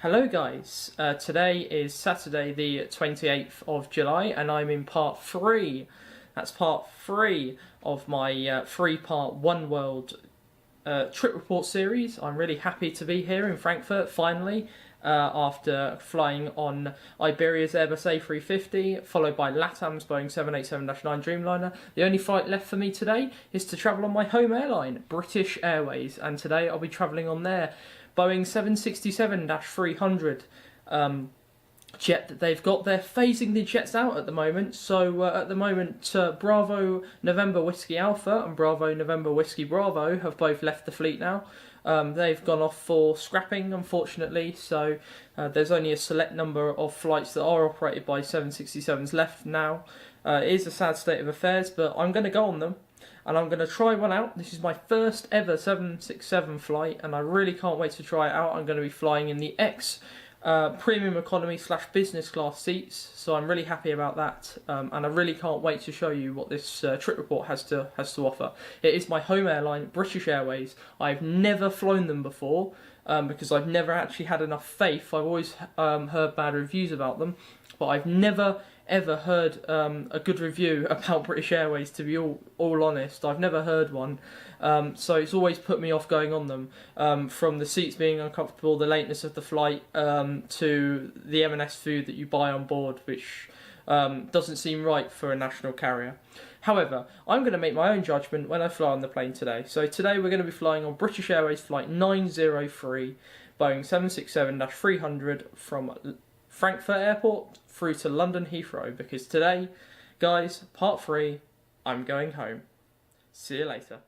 Hello guys, today is Saturday the 28th of July and I'm in part 3. That's part 3 of my 3-part OneWorld Trip Report series. I'm really happy to be here in Frankfurt finally after flying on Iberia's Airbus A350 followed by LATAM's Boeing 787-9 Dreamliner. The only flight left for me today is to travel on my home airline, British Airways, and today I'll be travelling on their Boeing 767-300 jet that they've got. They're phasing the jets out at the moment, so at the moment Bravo November Whiskey Alpha and Bravo November Whiskey Bravo have both left the fleet now. They've gone off for scrapping, unfortunately, so there's only a select number of flights that are operated by 767s left now. It is a sad state of affairs, but I'm going to go on them. And I'm going to try one out. This is my first ever 767 flight, and I really can't wait to try it out. I'm going to be flying in the premium economy / business class seats, so I'm really happy about that. And I really can't wait to show you what this trip report has to offer. It is my home airline, British Airways. I've never flown them before because I've never actually had enough faith. I've always heard bad reviews about them, but I've never ever heard a good review about British Airways, to be all honest. I've never heard one, so it's always put me off going on them, from the seats being uncomfortable, the lateness of the flight, to the M&S food that you buy on board, which doesn't seem right for a national carrier. However, I'm going to make my own judgment when I fly on the plane today. So today we're going to be flying on British Airways flight 903, Boeing 767-300 from Frankfurt Airport through to London Heathrow, because today, guys, part 3, I'm going home. See you later.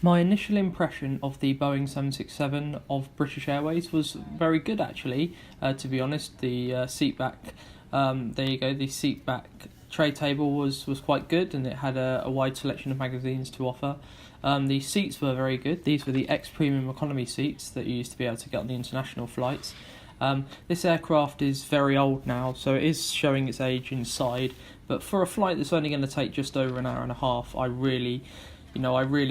My initial impression of the Boeing 767 of British Airways was very good, actually, to be honest. The seat back, there you go, the seat back tray table was quite good, and it had a wide selection of magazines to offer. The seats were very good. These were the premium economy seats that you used to be able to get on the international flights. This aircraft is very old now, so it is showing its age inside, but for a flight that's only going to take just over an hour and a half, I really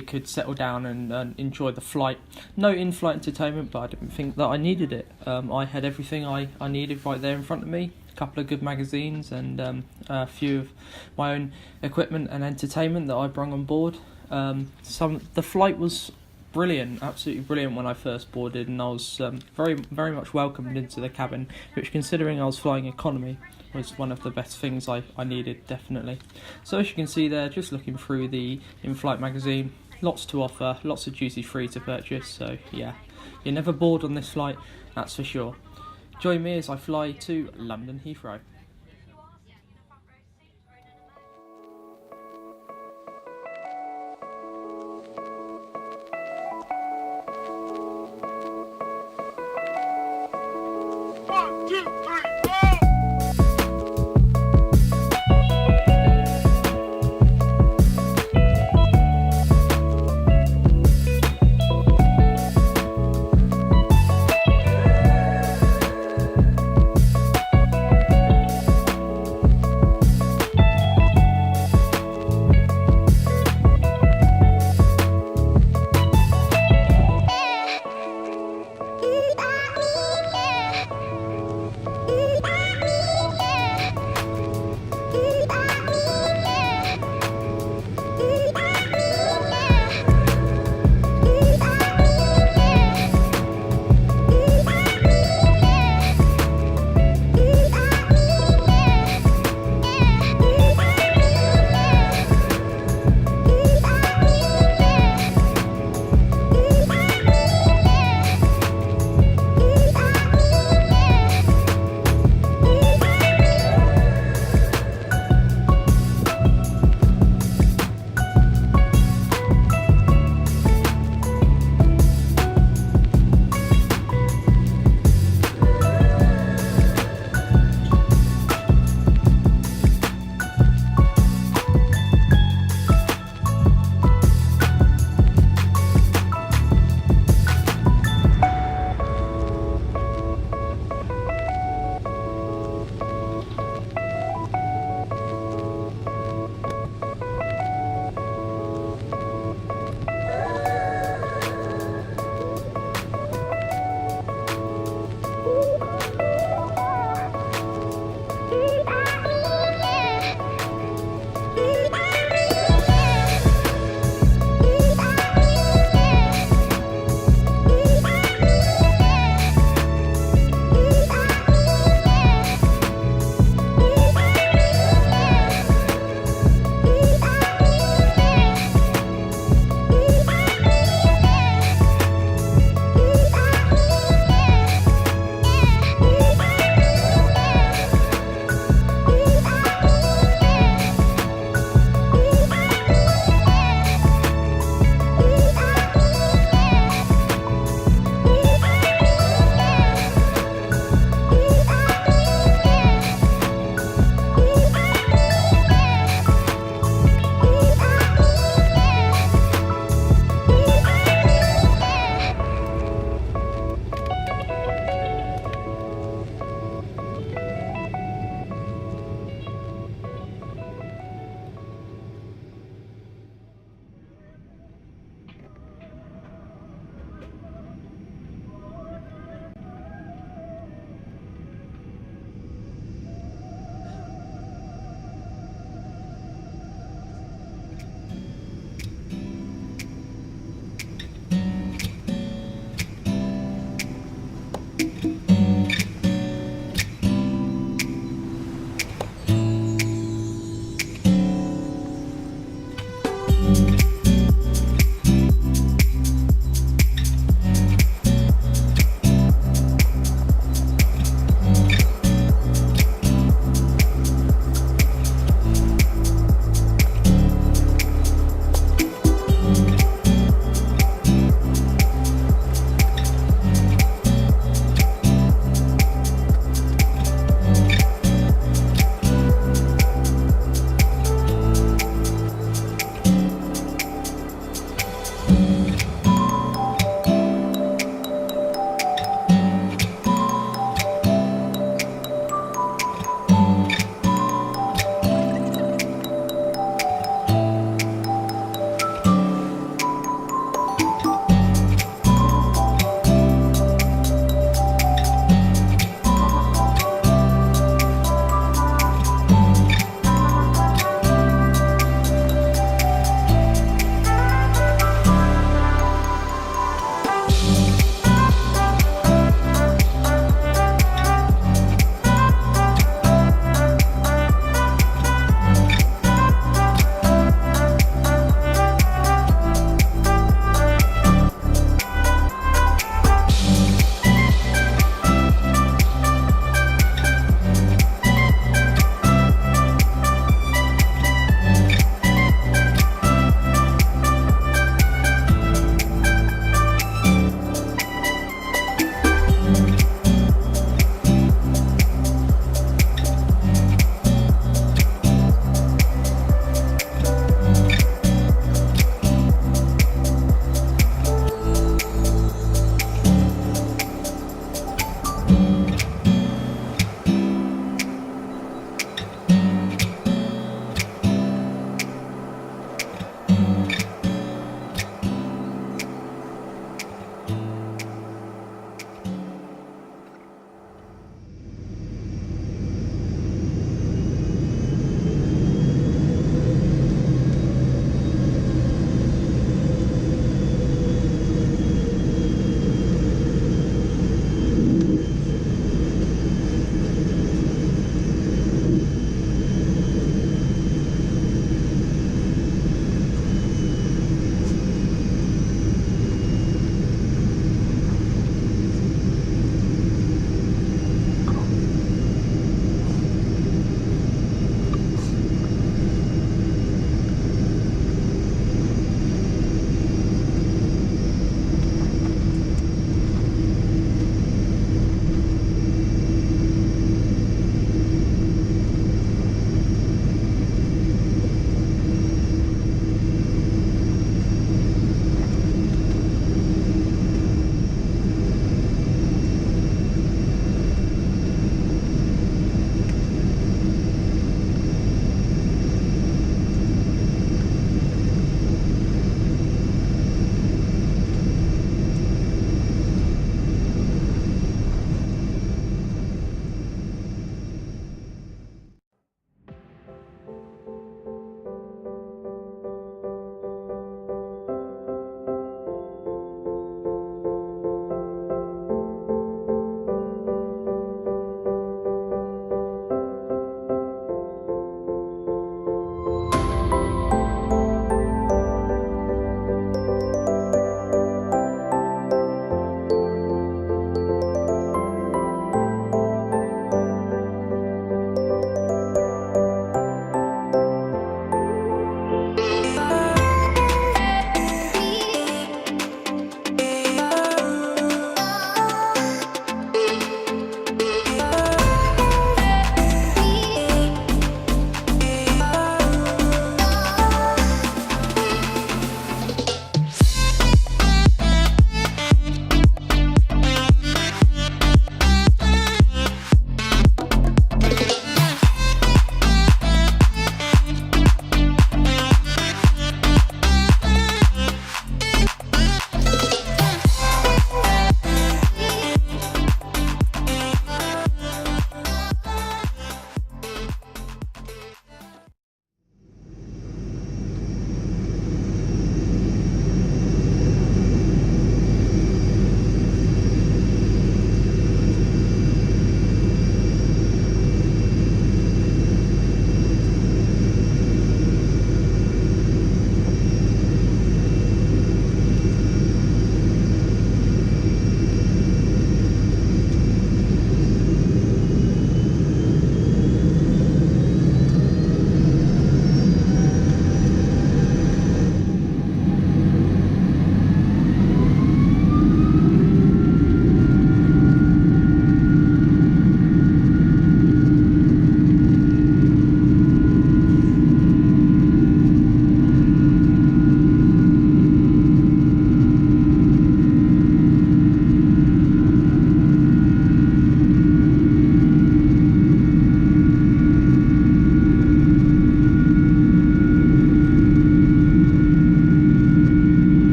could settle down and enjoy the flight. No in-flight entertainment, but I didn't think that I needed it. I had everything I needed right there in front of me. A couple of good magazines and a few of my own equipment and entertainment that I brought on board. The flight was brilliant, absolutely brilliant when I first boarded, and I was very, very much welcomed into the cabin, which, considering I was flying economy, was one of the best things I needed, definitely. So as you can see there, just looking through the in-flight magazine, lots to offer, lots of duty free to purchase, so yeah, you're never bored on this flight, that's for sure. Join me as I fly to London Heathrow.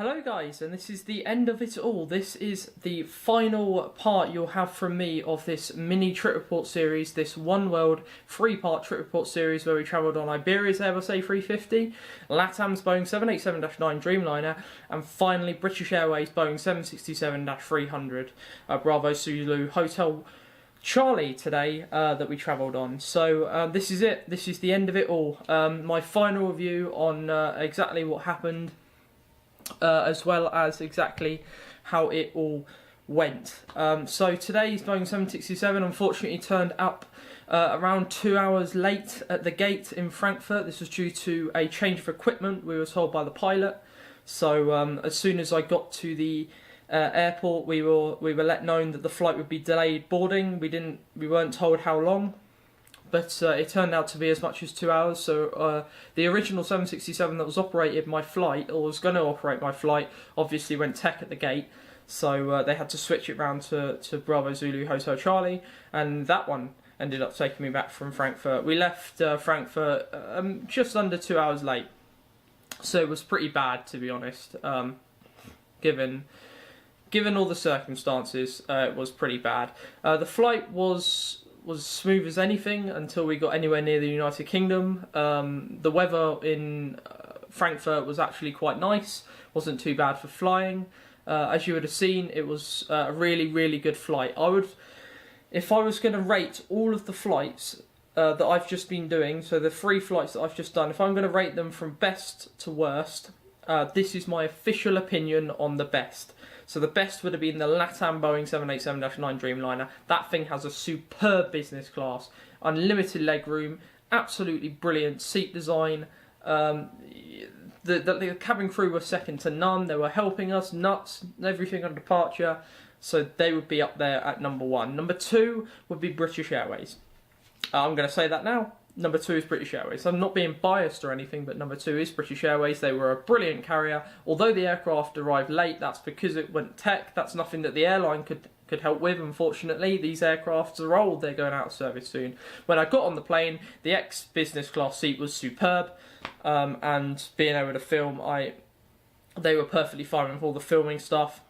Hello guys, and this is the end of it all. This is the final part you'll have from me of this mini trip report series, this OneWorld 3-part trip report series where we travelled on Iberia's Airbus A350, LATAM's Boeing 787-9 Dreamliner, and finally British Airways Boeing 767-300 Bravo Zulu Hotel Charlie today that we travelled on. So this is it. This is the end of it all. My final review on exactly what happened, as well as exactly how it all went. So today's Boeing 767 unfortunately turned up around 2 hours late at the gate in Frankfurt. This was due to a change of equipment, we were told by the pilot. So as soon as I got to the airport, we were let known that the flight would be delayed boarding. We weren't told how long, but it turned out to be as much as 2 hours. So the original 767 that was operated my flight, or was going to operate my flight, obviously went tech at the gate. So they had to switch it round to Bravo Zulu Hotel Charlie, and that one ended up taking me back from Frankfurt. We left Frankfurt just under 2 hours late. So it was pretty bad, to be honest. Given all the circumstances, it was pretty bad. The flight was smooth as anything until we got anywhere near the United Kingdom. The weather in Frankfurt was actually quite nice, wasn't too bad for flying. As you would have seen, it was a really, really good flight. If I was going to rate all of the flights that I've just been doing, so the 3 flights that I've just done, if I'm going to rate them from best to worst, this is my official opinion on the best. So the best would have been the LATAM Boeing 787-9 Dreamliner. That thing has a superb business class, unlimited legroom, absolutely brilliant seat design. The cabin crew were second to none. They were helping us nuts, everything on departure. So they would be up there at number 1. Number 2 would be British Airways. I'm going to say that now. Number 2 is British Airways. I'm not being biased or anything, but number 2 is British Airways. They were a brilliant carrier. Although the aircraft arrived late, that's because it went tech. That's nothing that the airline could help with, unfortunately. These aircrafts are old. They're going out of service soon. When I got on the plane, the ex-business class seat was superb. And being able to film, they were perfectly fine with all the filming stuff.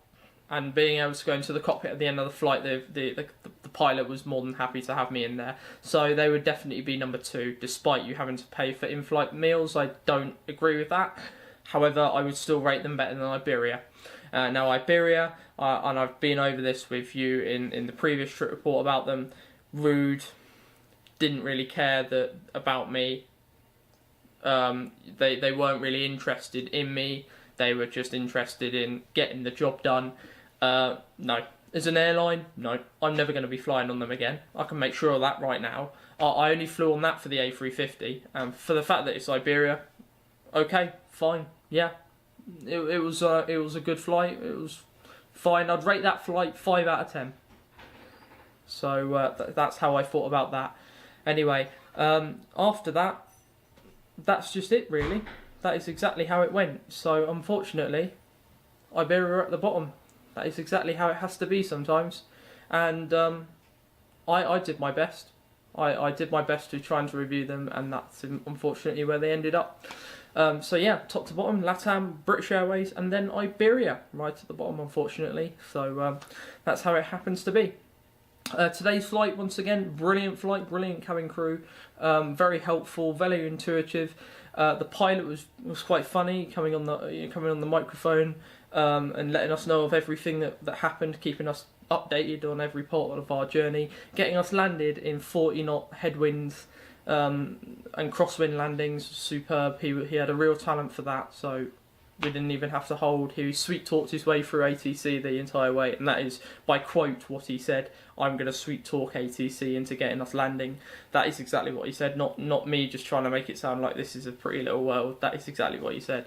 And being able to go into the cockpit at the end of the flight, the pilot was more than happy to have me in there. So they would definitely be number 2, despite you having to pay for in-flight meals. I don't agree with that. However, I would still rate them better than Iberia. Now Iberia, and I've been over this with you in the previous trip report about them, rude, didn't really care about me. They weren't really interested in me. They were just interested in getting the job done. No. As an airline, no. I'm never going to be flying on them again. I can make sure of that right now. I only flew on that for the A350. And for the fact that it's Iberia, okay, fine, yeah. It was a good flight. It was fine. I'd rate that flight 5 out of 10. So that's how I thought about that. Anyway, after that, that's just it, really. That is exactly how it went. So unfortunately, Iberia are at the bottom. That is exactly how it has to be sometimes. And I did my best. I did my best to try and to review them, and that's unfortunately where they ended up. So yeah, top to bottom, LATAM, British Airways, and then Iberia right at the bottom, unfortunately. So that's how it happens to be. Today's flight, once again, brilliant flight, brilliant cabin crew, very helpful, very intuitive. The pilot was quite funny, coming on the microphone and letting us know of everything that happened, keeping us updated on every part of our journey, getting us landed in 40-knot headwinds and crosswind landings. Superb. He had a real talent for that, so we didn't even have to hold. He sweet talked his way through ATC the entire way, and that is by quote what he said. I'm going to sweet talk ATC into getting us landing. That is exactly what he said, not me just trying to make it sound like this is a pretty little world. That is exactly what he said.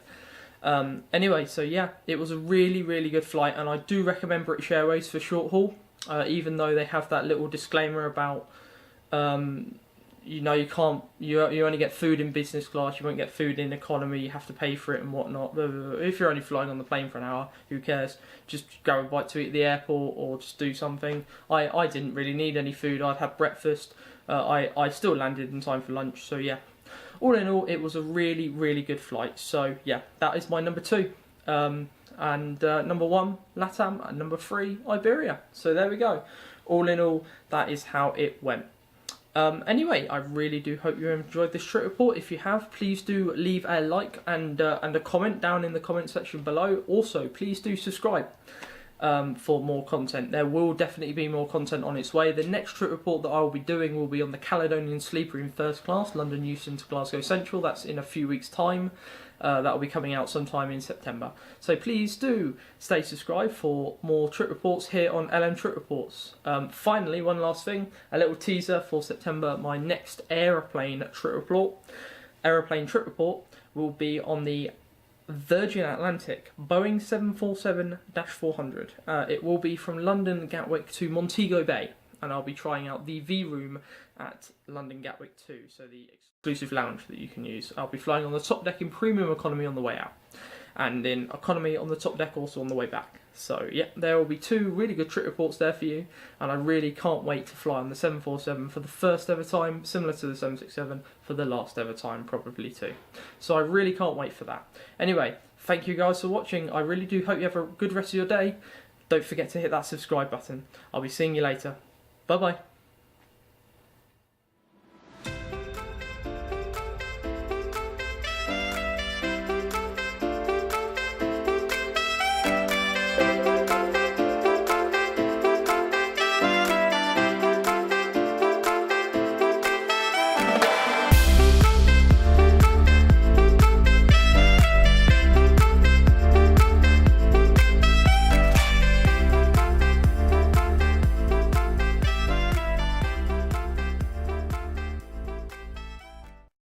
Anyway, so yeah, it was a really, really good flight, and I do recommend British Airways for short haul, even though they have that little disclaimer about you only get food in business class, you won't get food in economy, you have to pay for it and whatnot. If you're only flying on the plane for an hour, who cares? Just grab a bite to eat at the airport or just do something. I didn't really need any food. I'd had breakfast. I still landed in time for lunch, so yeah. All in all, it was a really, really good flight. So yeah, that is my number 2. And number 1, LATAM, and number 3, Iberia. So there we go. All in all, that is how it went. Anyway, I really do hope you enjoyed this trip report. If you have, please do leave a like and a comment down in the comment section below. Also, please do subscribe for more content. There will definitely be more content on its way. The next trip report that I will be doing will be on the Caledonian Sleeper in first class, London Euston to Glasgow Central. That's in a few weeks' time. That will be coming out sometime in September. So please do stay subscribed for more trip reports here on LM Trip Reports. Finally, one last thing, a little teaser for September. My next aeroplane trip report will be on the Virgin Atlantic Boeing 747-400. It will be from London Gatwick to Montego Bay, and I'll be trying out the V room at London Gatwick 2, so the exclusive lounge that you can use. I'll be flying on the top deck in premium economy on the way out, and in economy on the top deck also on the way back. So yeah, there will be 2 really good trip reports there for you, and I really can't wait to fly on the 747 for the first ever time, similar to the 767 for the last ever time, probably too. So I really can't wait for that. Anyway, thank you guys for watching. I really do hope you have a good rest of your day. Don't forget to hit that subscribe button. I'll be seeing you later. Bye bye.